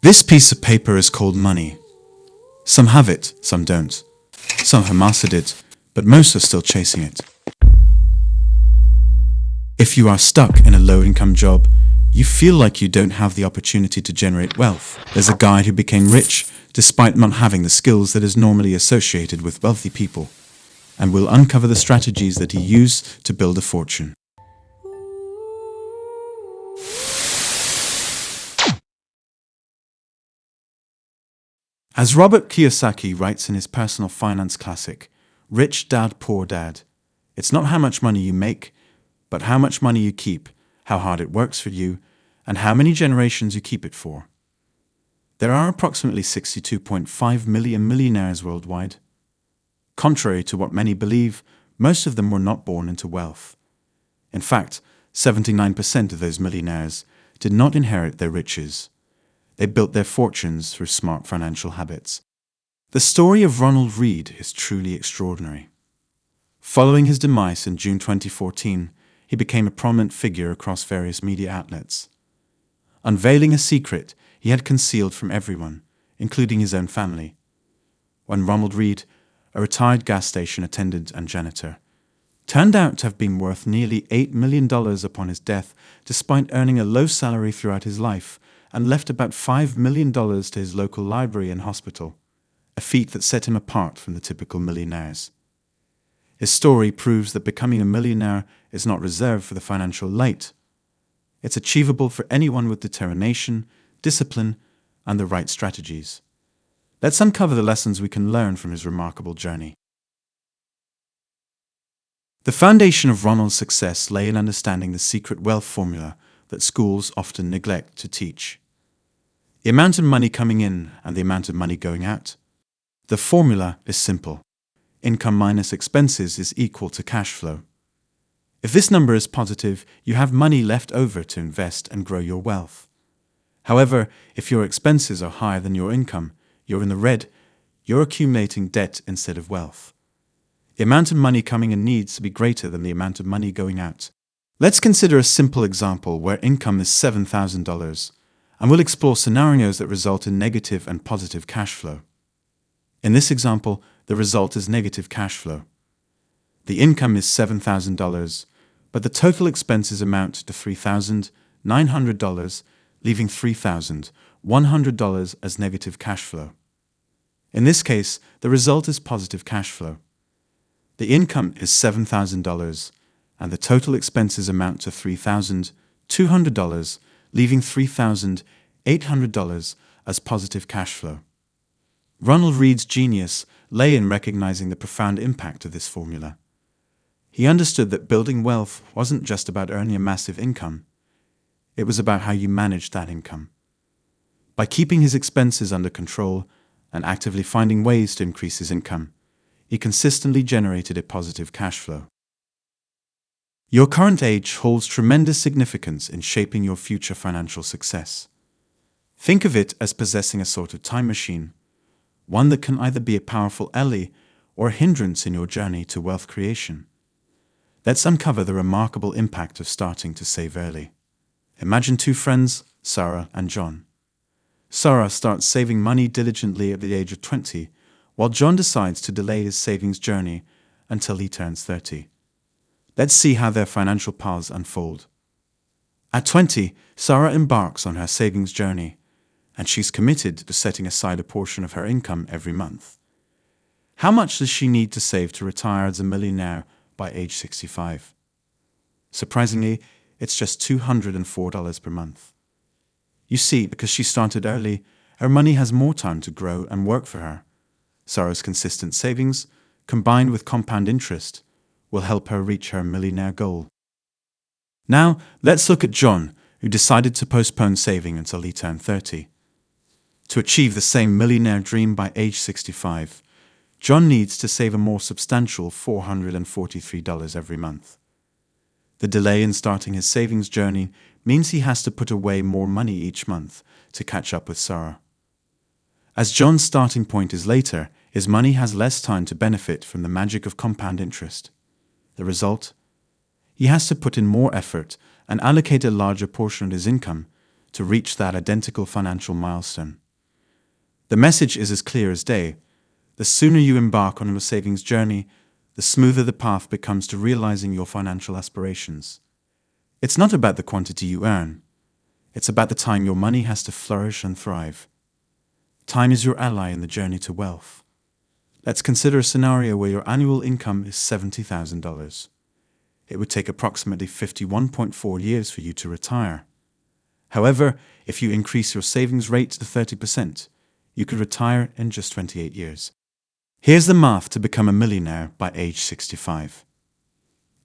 This piece of paper is called money. Some have it, some don't. Some have mastered it, but most are still chasing it. If you are stuck in a low-income job, you feel like you don't have the opportunity to generate wealth. There's a guy who became rich despite not having the skills that is normally associated with wealthy people, and we'll uncover the strategies that he used to build a fortune. As Robert Kiyosaki writes in his personal finance classic, Rich Dad, Poor Dad, it's not how much money you make, but how much money you keep, how hard it works for you, and how many generations you keep it for. There are approximately 62.5 million millionaires worldwide. Contrary to what many believe, most of them were not born into wealth. In fact, 79% of those millionaires did not inherit their riches. They built their fortunes through smart financial habits. The story of Ronald Reed is truly extraordinary. Following his demise in June 2014, he became a prominent figure across various media outlets, unveiling a secret he had concealed from everyone, including his own family. When Ronald Reed, a retired gas station attendant and janitor, turned out to have been worth nearly $8 million upon his death, despite earning a low salary throughout his life, and left about $5 million to his local library and hospital, a feat that set him apart from the typical millionaires. His story proves that becoming a millionaire is not reserved for the financial elite. It's achievable for anyone with determination, discipline, and the right strategies. Let's uncover the lessons we can learn from his remarkable journey. The foundation of Ronald's success lay in understanding the secret wealth formula that schools often neglect to teach. The amount of money coming in and the amount of money going out. The formula is simple. Income minus expenses is equal to cash flow. If this number is positive, you have money left over to invest and grow your wealth. However, if your expenses are higher than your income, you're in the red, you're accumulating debt instead of wealth. The amount of money coming in needs to be greater than the amount of money going out. Let's consider a simple example where income is $7,000, and we'll explore scenarios that result in negative and positive cash flow. In this example, the result is negative cash flow. The income is $7,000, but the total expenses amount to $3,900, leaving $3,100 as negative cash flow. In this case, the result is positive cash flow. The income is $7,000, and the total expenses amount to $3,200, leaving $3,800 as positive cash flow. Ronald Reed's genius lay in recognizing the profound impact of this formula. He understood that building wealth wasn't just about earning a massive income. It was about how you managed that income. By keeping his expenses under control and actively finding ways to increase his income, he consistently generated a positive cash flow. Your current age holds tremendous significance in shaping your future financial success. Think of it as possessing a sort of time machine, one that can either be a powerful ally or a hindrance in your journey to wealth creation. Let's uncover the remarkable impact of starting to save early. Imagine two friends, Sarah and John. Sarah starts saving money diligently at the age of 20, while John decides to delay his savings journey until he turns 30. Let's see how their financial paths unfold. At 20, Sarah embarks on her savings journey, and she's committed to setting aside a portion of her income every month. How much does she need to save to retire as a millionaire by age 65? Surprisingly, it's just $204 per month. You see, because she started early, her money has more time to grow and work for her. Sarah's consistent savings, combined with compound interest, will help her reach her millionaire goal. Now, let's look at John, who decided to postpone saving until he turned 30. To achieve the same millionaire dream by age 65, John needs to save a more substantial $443 every month. The delay in starting his savings journey means he has to put away more money each month to catch up with Sarah. As John's starting point is later, his money has less time to benefit from the magic of compound interest. The result? He has to put in more effort and allocate a larger portion of his income to reach that identical financial milestone. The message is as clear as day. The sooner you embark on your savings journey, the smoother the path becomes to realizing your financial aspirations. It's not about the quantity you earn. It's about the time your money has to flourish and thrive. Time is your ally in the journey to wealth. Let's consider a scenario where your annual income is $70,000. It would take approximately 51.4 years for you to retire. However, if you increase your savings rate to 30%, you could retire in just 28 years. Here's the math to become a millionaire by age 65.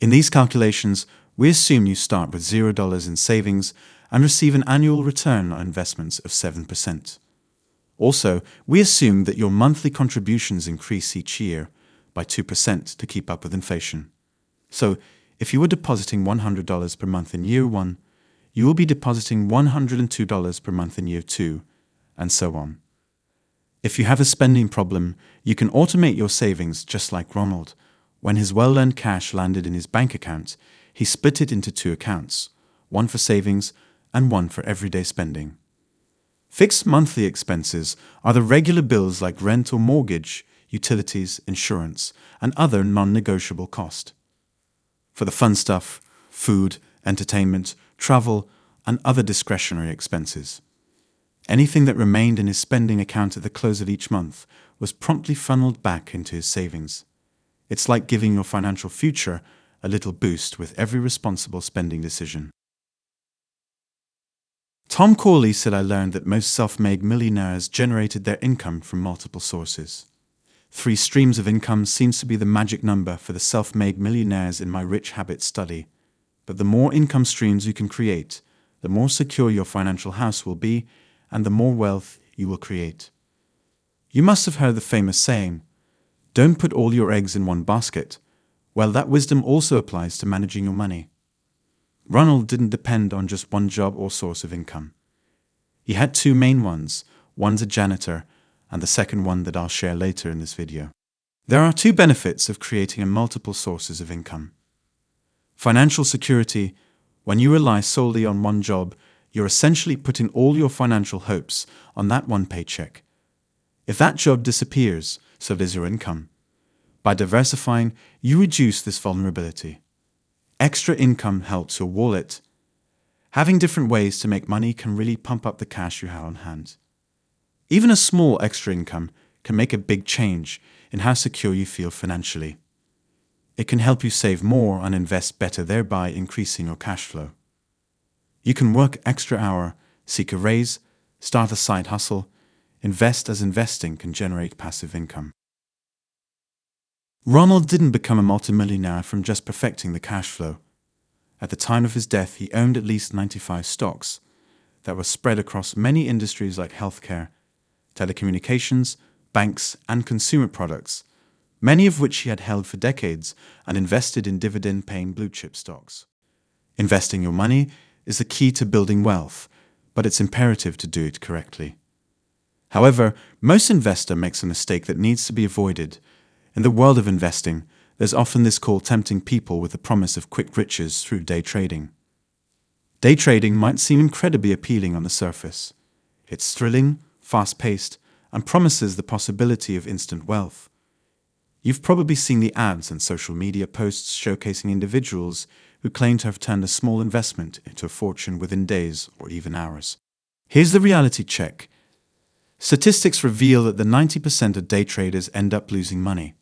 In these calculations, we assume you start with $0 in savings and receive an annual return on investments of 7%. Also, we assume that your monthly contributions increase each year by 2% to keep up with inflation. So, if you were depositing $100 per month in year 1, you will be depositing $102 per month in year 2, and so on. If you have a spending problem, you can automate your savings just like Ronald. When his well-earned cash landed in his bank account, he split it into 2 accounts, one for savings and one for everyday spending. Fixed monthly expenses are the regular bills like rent or mortgage, utilities, insurance, and other non-negotiable costs. For the fun stuff, food, entertainment, travel, and other discretionary expenses. Anything that remained in his spending account at the close of each month was promptly funneled back into his savings. It's like giving your financial future a little boost with every responsible spending decision. Tom Corley said, "I learned that most self-made millionaires generated their income from multiple sources. 3 streams of income seems to be the magic number for the self-made millionaires in my Rich Habits study. But the more income streams you can create, the more secure your financial house will be, and the more wealth you will create." You must have heard the famous saying, "Don't put all your eggs in one basket." Well, that wisdom also applies to managing your money. Ronald didn't depend on just one job or source of income. He had 2 main ones. One's a janitor, and the second one that I'll share later in this video. There are 2 benefits of creating multiple sources of income. Financial security. When you rely solely on one job, you're essentially putting all your financial hopes on that one paycheck. If that job disappears, so does your income. By diversifying, you reduce this vulnerability. Extra income helps your wallet. Having different ways to make money can really pump up the cash you have on hand. Even a small extra income can make a big change in how secure you feel financially. It can help you save more and invest better, thereby increasing your cash flow. You can work extra hour, seek a raise, start a side hustle, invest as investing can generate passive income. Ronald didn't become a multimillionaire from just perfecting the cash flow. At the time of his death, he owned at least 95 stocks that were spread across many industries like healthcare, telecommunications, banks, and consumer products, many of which he had held for decades and invested in dividend-paying blue-chip stocks. Investing your money is the key to building wealth, but it's imperative to do it correctly. However, most investors make a mistake that needs to be avoided. In the world of investing, there's often this call tempting people with the promise of quick riches through day trading. Day trading might seem incredibly appealing on the surface. It's thrilling, fast-paced, and promises the possibility of instant wealth. You've probably seen the ads and social media posts showcasing individuals who claim to have turned a small investment into a fortune within days or even hours. Here's the reality check. Statistics reveal that 90% of day traders end up losing money.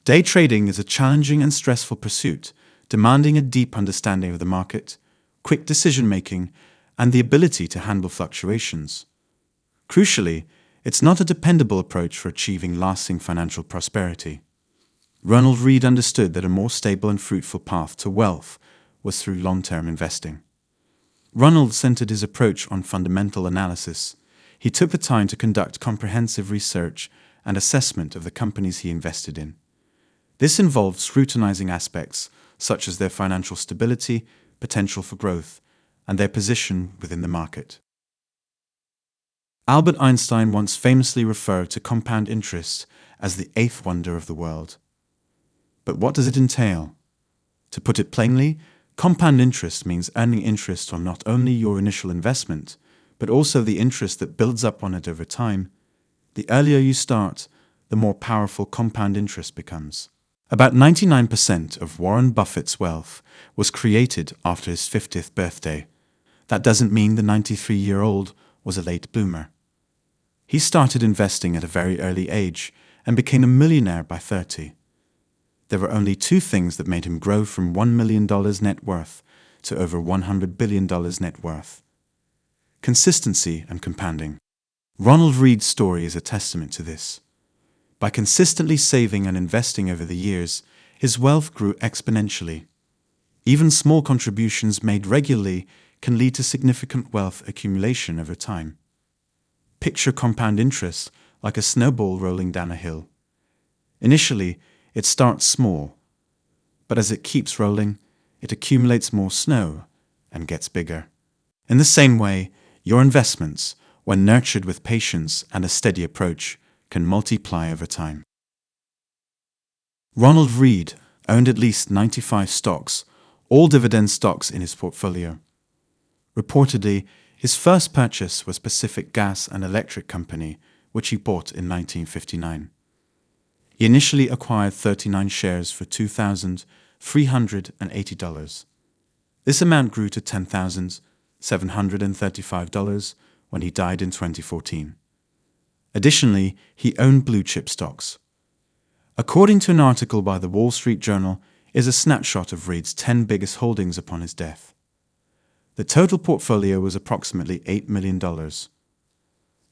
Day trading is a challenging and stressful pursuit, demanding a deep understanding of the market, quick decision-making, and the ability to handle fluctuations. Crucially, it's not a dependable approach for achieving lasting financial prosperity. Ronald Reed understood that a more stable and fruitful path to wealth was through long-term investing. Ronald centered his approach on fundamental analysis. He took the time to conduct comprehensive research and assessment of the companies he invested in. This involved scrutinizing aspects such as their financial stability, potential for growth, and their position within the market. Albert Einstein once famously referred to compound interest as the 8th wonder of the world. But what does it entail? To put it plainly, Compound interest means earning interest on not only your initial investment, but also the interest that builds up on it over time. The earlier you start, the more powerful compound interest becomes. About 99% of Warren Buffett's wealth was created after his 50th birthday. That doesn't mean the 93-year-old was a late bloomer. He started investing at a very early age and became a millionaire by 30. There were only two things that made him grow from $1 million net worth to over $100 billion net worth: consistency and compounding. Ronald Reed's story is a testament to this. By consistently saving and investing over the years, his wealth grew exponentially. Even small contributions made regularly can lead to significant wealth accumulation over time. Picture compound interest like a snowball rolling down a hill. Initially, it starts small, but as it keeps rolling, it accumulates more snow and gets bigger. In the same way, your investments, when nurtured with patience and a steady approach, can multiply over time. Ronald Reed owned at least 95 stocks, all dividend stocks in his portfolio. Reportedly, his first purchase was Pacific Gas and Electric Company, which he bought in 1959. He initially acquired 39 shares for $2,380. This amount grew to $10,735 when he died in 2014. Additionally, he owned blue-chip stocks. According to an article by the Wall Street Journal, is a snapshot of Reed's 10 biggest holdings upon his death. The total portfolio was approximately $8 million.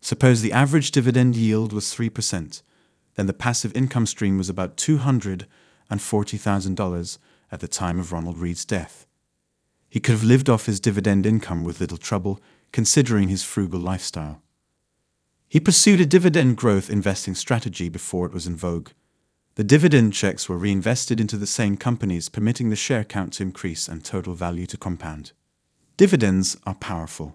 Suppose the average dividend yield was 3%, then the passive income stream was about $240,000 at the time of Ronald Reed's death. He could have lived off his dividend income with little trouble, considering his frugal lifestyle. He pursued a dividend growth investing strategy before it was in vogue. The dividend checks were reinvested into the same companies, permitting the share count to increase and total value to compound. Dividends are powerful.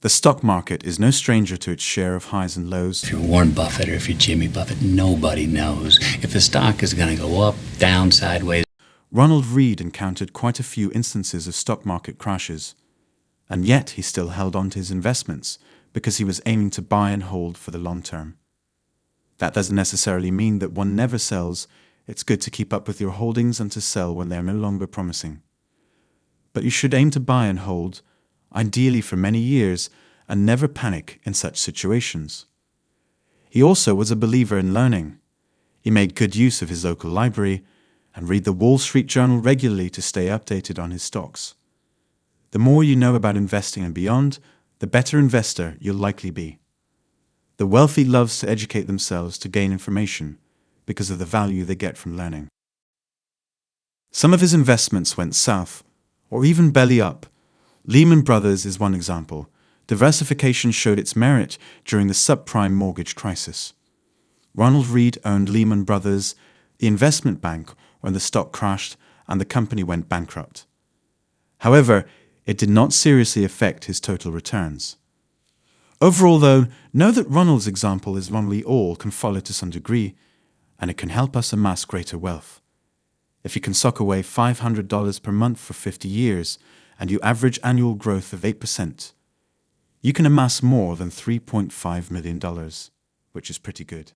The stock market is no stranger to its share of highs and lows. If you're Warren Buffett or if you're Jimmy Buffett, nobody knows if the stock is going to go up, down, sideways. Ronald Reed encountered quite a few instances of stock market crashes, and yet he still held on to his investments because he was aiming to buy and hold for the long term. That doesn't necessarily mean that one never sells. It's good to keep up with your holdings and to sell when they are no longer promising. But you should aim to buy and hold, ideally for many years, and never panic in such situations. He also was a believer in learning. He made good use of his local library and read the Wall Street Journal regularly to stay updated on his stocks. The more you know about investing and beyond, the better investor you'll likely be. The wealthy loves to educate themselves to gain information because of the value they get from learning. Some of his investments went south, or even belly up. Lehman Brothers is one example. Diversification showed its merit during the subprime mortgage crisis. Ronald Reed owned Lehman Brothers, the investment bank, when the stock crashed and the company went bankrupt. However, it did not seriously affect his total returns. Overall, though, know that Ronald's example is one we all can follow to some degree, and it can help us amass greater wealth. If you can sock away $500 per month for 50 years and you average annual growth of 8%, you can amass more than $3.5 million, which is pretty good.